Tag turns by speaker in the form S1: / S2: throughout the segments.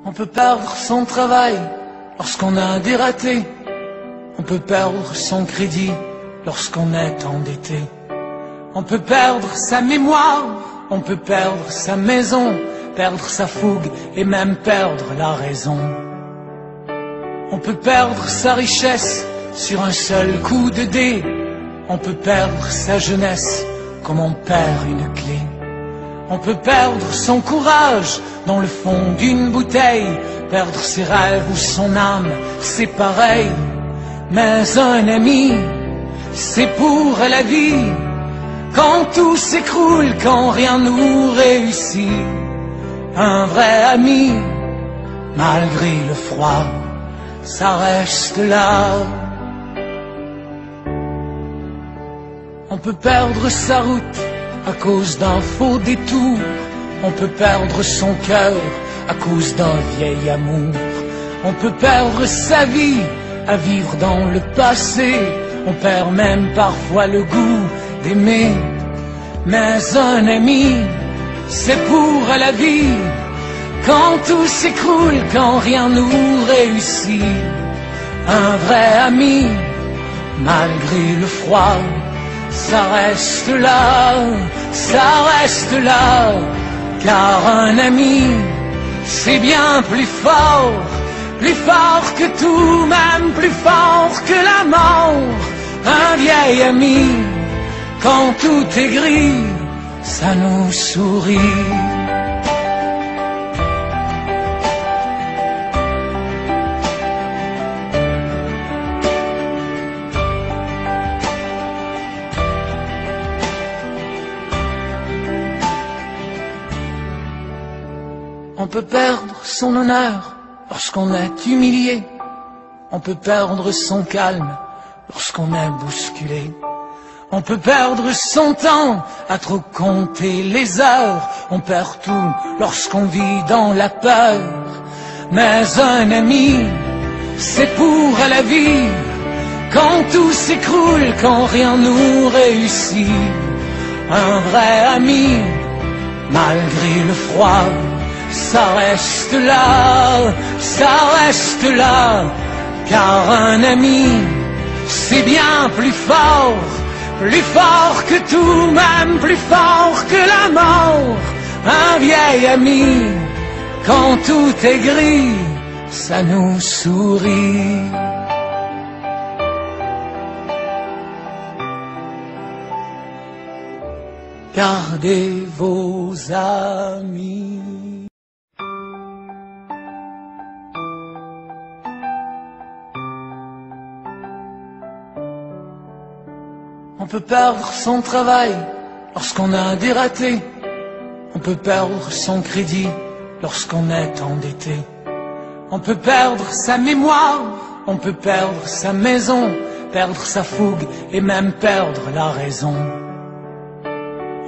S1: On peut perdre son travail lorsqu'on a des ratés. On peut perdre son crédit lorsqu'on est endetté. On peut perdre sa mémoire, on peut perdre sa maison, perdre sa fougue et même perdre la raison. On peut perdre sa richesse sur un seul coup de dé. On peut perdre sa jeunesse comme on perd une clé. On peut perdre son courage dans le fond d'une bouteille, perdre ses rêves ou son âme, c'est pareil. Mais un ami, c'est pour la vie. Quand tout s'écroule, quand rien nous réussit, un vrai ami, malgré le froid, ça reste là. On peut perdre sa route à cause d'un faux détour. On peut perdre son cœur à cause d'un vieil amour. On peut perdre sa vie à vivre dans le passé. On perd même parfois le goût d'aimer. Mais un ami, c'est pour la vie. Quand tout s'écroule, quand rien nous réussit, un vrai ami, malgré le froid, ça reste là, ça reste là. Car un ami, c'est bien plus fort que tout, même plus fort que la mort. Un vieil ami, quand tout est gris, ça nous sourit. On peut perdre son honneur lorsqu'on est humilié. On peut perdre son calme lorsqu'on est bousculé. On peut perdre son temps à trop compter les heures. On perd tout lorsqu'on vit dans la peur. Mais un ami, c'est pour la vie. Quand tout s'écroule, quand rien nous réussit, un vrai ami, malgré le froid, ça reste là, ça reste là. Car un ami, c'est bien plus fort que tout, même plus fort que la mort. Un vieil ami, quand tout est gris, ça nous sourit. Gardez vos amis. On peut perdre son travail lorsqu'on a des ratés. On peut perdre son crédit lorsqu'on est endetté. On peut perdre sa mémoire, on peut perdre sa maison, perdre sa fougue et même perdre la raison.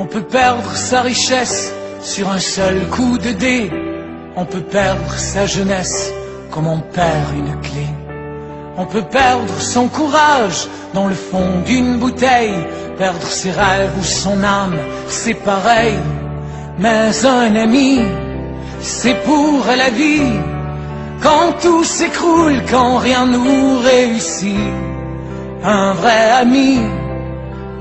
S1: On peut perdre sa richesse sur un seul coup de dé. On peut perdre sa jeunesse comme on perd une clé. On peut perdre son courage dans le fond d'une bouteille, perdre ses rêves ou son âme, c'est pareil. Mais un ami, c'est pour la vie. Quand tout s'écroule, quand rien nous réussit, un vrai ami,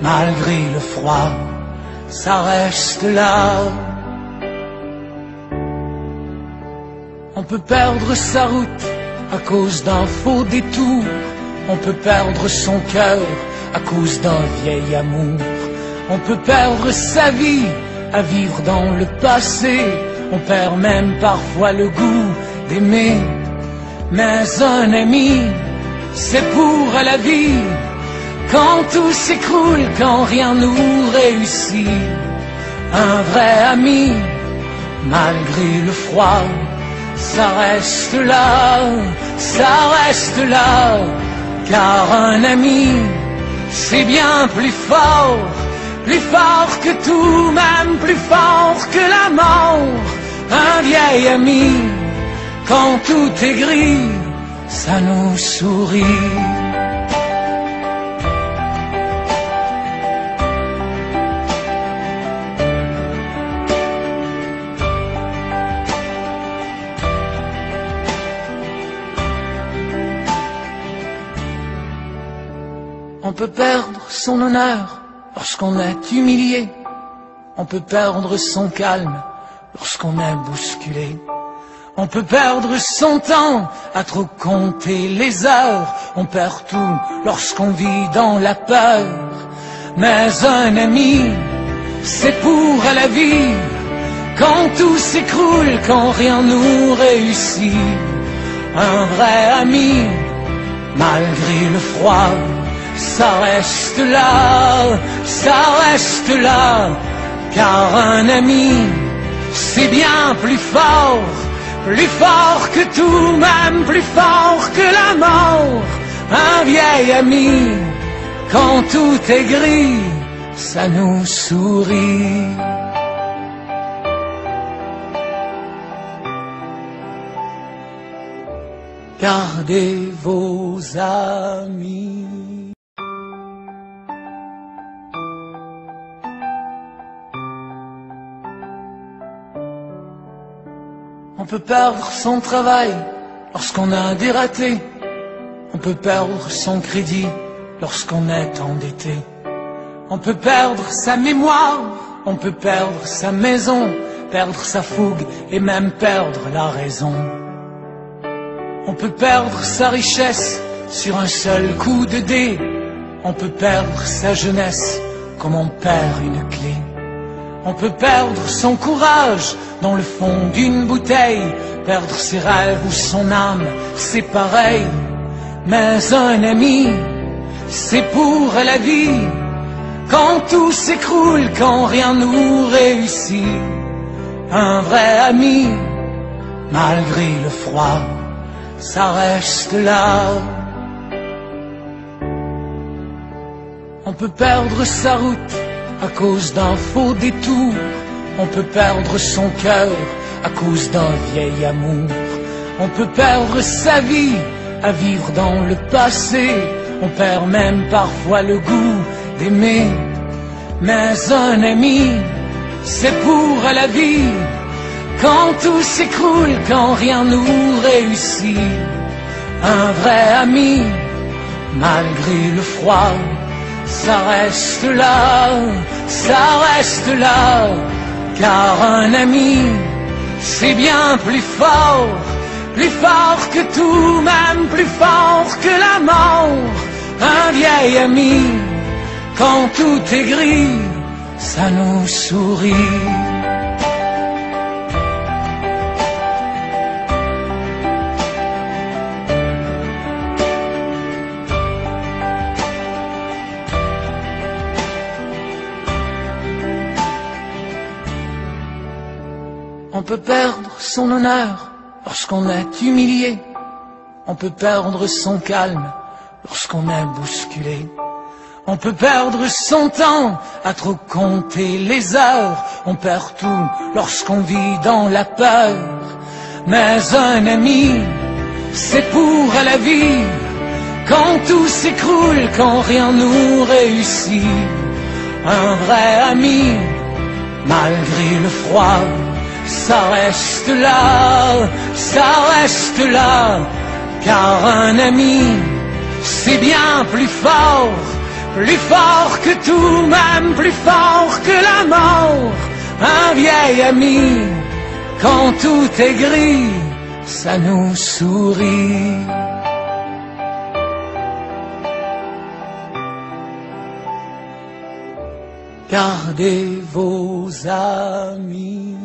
S1: malgré le froid, ça reste là. On peut perdre sa route à cause d'un faux détour. On peut perdre son cœur à cause d'un vieil amour. On peut perdre sa vie à vivre dans le passé. On perd même parfois le goût d'aimer. Mais un ami, c'est pour la vie. Quand tout s'écroule, quand rien nous réussit, un vrai ami, malgré le froid, ça reste là, ça reste là. Car un ami, c'est bien plus fort que tout, même plus fort que la mort. Un vieil ami, quand tout est gris, ça nous sourit. On peut perdre son honneur lorsqu'on est humilié. On peut perdre son calme lorsqu'on est bousculé. On peut perdre son temps à trop compter les heures. On perd tout lorsqu'on vit dans la peur. Mais un ami, c'est pour la vie. Quand tout s'écroule, quand rien nous réussit. Un vrai ami, malgré le froid, ça reste là, ça reste là. Car un ami, c'est bien plus fort que tout, même plus fort que la mort. Un vieil ami, quand tout est gris, ça nous sourit. Gardez vos amis. On peut perdre son travail lorsqu'on a des ratés. On peut perdre son crédit lorsqu'on est endetté. On peut perdre sa mémoire, on peut perdre sa maison, perdre sa fougue et même perdre la raison. On peut perdre sa richesse sur un seul coup de dé. On peut perdre sa jeunesse comme on perd une clé. On peut perdre son courage dans le fond d'une bouteille, perdre ses rêves ou son âme, c'est pareil. Mais un ami, c'est pour la vie. Quand tout s'écroule, quand rien nous réussit. Un vrai ami, malgré le froid, ça reste là. On peut perdre sa route à cause d'un faux détour. On peut perdre son cœur à cause d'un vieil amour. On peut perdre sa vie à vivre dans le passé. On perd même parfois le goût d'aimer. Mais un ami, c'est pour la vie. Quand tout s'écroule, quand rien nous réussit. Un vrai ami, malgré le froid, ça reste là, ça reste là. Car un ami, c'est bien plus fort que tout, même plus fort que la mort. Un vieil ami, quand tout est gris, ça nous sourit. On peut perdre son honneur lorsqu'on est humilié. On peut perdre son calme lorsqu'on est bousculé. On peut perdre son temps à trop compter les heures. On perd tout lorsqu'on vit dans la peur. Mais un ami, c'est pour la vie. Quand tout s'écroule, quand rien nous réussit. Un vrai ami, malgré le froid, ça reste là, ça reste là. Car un ami, c'est bien plus fort que tout, même plus fort que la mort. Un vieil ami, quand tout est gris, ça nous sourit. Gardez vos amis.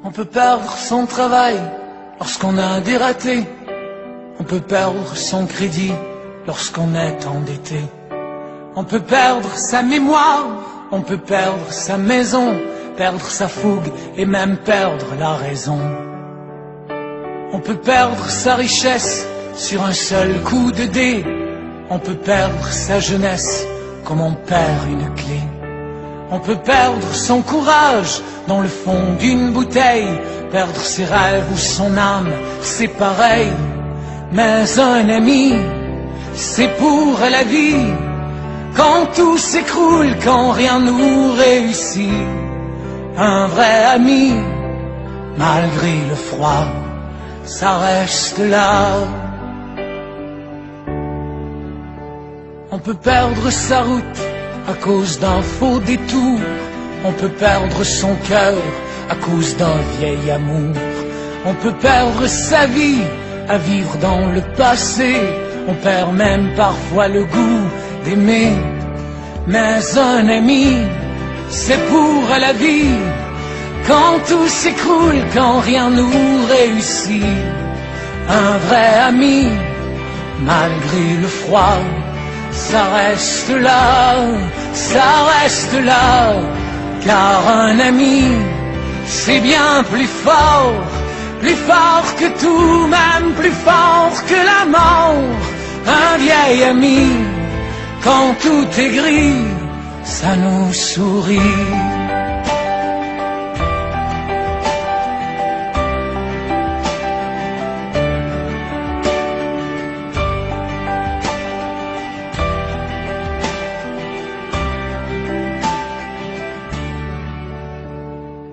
S1: On peut perdre son travail lorsqu'on a des ratés. On peut perdre son crédit lorsqu'on est endetté. On peut perdre sa mémoire, on peut perdre sa maison, perdre sa fougue et même perdre la raison. On peut perdre sa richesse sur un seul coup de dé. On peut perdre sa jeunesse comme on perd une clé. On peut perdre son courage dans le fond d'une bouteille, perdre ses rêves ou son âme, c'est pareil. Mais un ami, c'est pour la vie. Quand tout s'écroule, quand rien nous réussit. Un vrai ami, malgré le froid, ça reste là. On peut perdre sa route à cause d'un faux détour, on peut perdre son cœur à cause d'un vieil amour, on peut perdre sa vie à vivre dans le passé, on perd même parfois le goût d'aimer. Mais un ami, c'est pour la vie, quand tout s'écroule, quand rien nous réussit. Un vrai ami, malgré le froid, ça reste là, ça reste là. Car un ami, c'est bien plus fort que tout, même plus fort que la mort. Un vieil ami, quand tout est gris, ça nous sourit.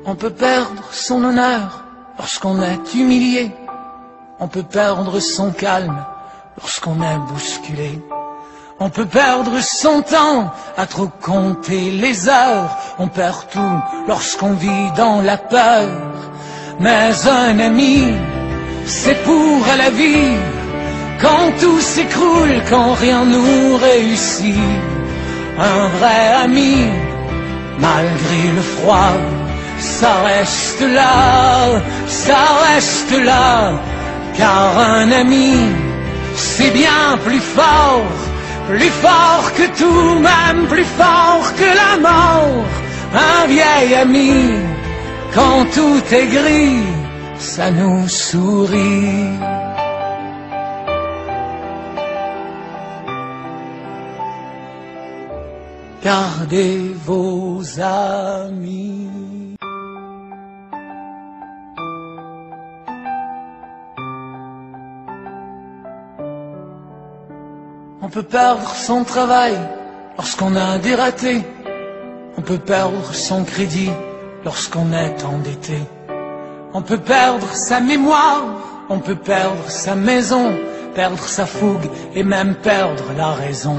S1: On peut perdre son honneur lorsqu'on est humilié, on peut perdre son calme lorsqu'on est bousculé, on peut perdre son temps à trop compter les heures, on perd tout lorsqu'on vit dans la peur. Mais un ami, c'est pour la vie, quand tout s'écroule, quand rien nous réussit. Un vrai ami, malgré le froid, ça reste là, ça reste là. Car un ami, c'est bien plus fort que tout, même plus fort que la mort. Un vieil ami, quand tout est gris, ça nous sourit. Gardez vos amis. On peut perdre son travail lorsqu'on a des ratés, on peut perdre son crédit lorsqu'on est endetté, on peut perdre sa mémoire, on peut perdre sa maison, perdre sa fougue et même perdre la raison.